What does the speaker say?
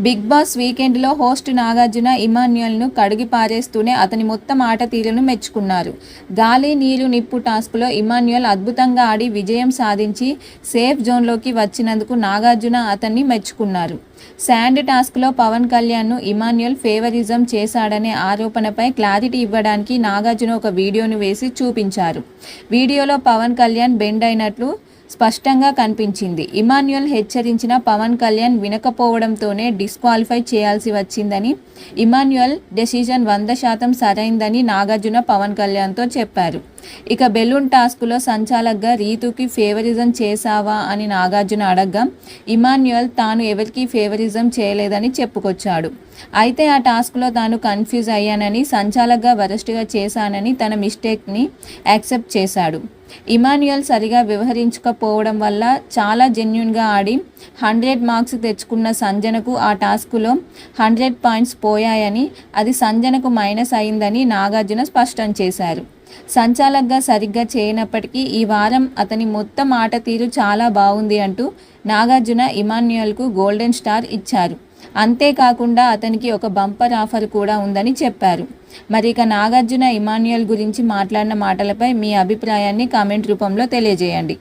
Big boss వీకెండ్లో host Nagarjuna ఇమాన్యుయల్ను కడిగి పారేస్తూనే అతని మొత్తం ఆట తీరును మెచ్చుకున్నారు. గాలి నీరు నిప్పు టాస్క్లో ఇమాన్యుయల్ అద్భుతంగా ఆడి విజయం సాధించి సేఫ్ జోన్లోకి వచ్చినందుకు నాగార్జున అతన్ని మెచ్చుకున్నారు. శాండ్ టాస్క్లో పవన్ కళ్యాణ్ను ఇమాన్యుయల్ ఫేవరిజం చేశాడనే ఆరోపణపై క్లారిటీ ఇవ్వడానికి నాగార్జున ఒక వీడియోను వేసి చూపించారు. వీడియోలో పవన్ కళ్యాణ్ బెండ్ అయినట్లు స్పష్టంగా కనిపించింది. ఇమాన్యుయల్ హెచ్చరించిన పవన్ కళ్యాణ్ వినకపోవడంతోనే డిస్క్వాలిఫై చేయాల్సి వచ్చిందని, ఇమాన్యుయల్ డెసిజన్ 100% సరైందని నాగార్జున పవన్ కళ్యాణ్తో చెప్పారు. ఇక బెలూన్ టాస్క్లో సంచాలక్గా రీతుకి ఫేవరిజం చేశావా అని నాగార్జున అడగ్గా ఇమాన్యుయల్ తాను ఎవరికీ ఫేవరిజం చేయలేదని చెప్పుకొచ్చాడు. అయితే ఆ టాస్క్లో తాను కన్ఫ్యూజ్ అయ్యానని, సంచాలక్గా వరస్ట్గా చేశానని తన మిస్టేక్ని యాక్సెప్ట్ చేశాడు. ఇమాన్యుయల్ సరిగా వ్యవహరించకపోవడం వల్ల చాలా జెన్యూన్గా ఆడి 100 మార్క్స్ తెచ్చుకున్న సంజనకు ఆ టాస్క్లో 100 పాయింట్స్ పోయాయని, అది సంజనకు మైనస్ అయిందని నాగార్జున స్పష్టం చేశారు. సంచాలక్గా సరిగ్గా చేయనప్పటికీ ఈ వారం అతని మొత్తం ఆట తీరు చాలా బాగుంది అంటూ నాగార్జున ఇమాన్యుయల్కు గోల్డెన్ స్టార్ ఇచ్చారు. అంతేకాకుండా అతనికి ఒక బంపర్ ఆఫర్ కూడా ఉందని చెప్పారు. మరి ఇక నాగార్జున ఇమాన్యుయల్ గురించి మాట్లాడిన మాటలపై మీ అభిప్రాయాన్ని కామెంట్ రూపంలో తెలియజేయండి.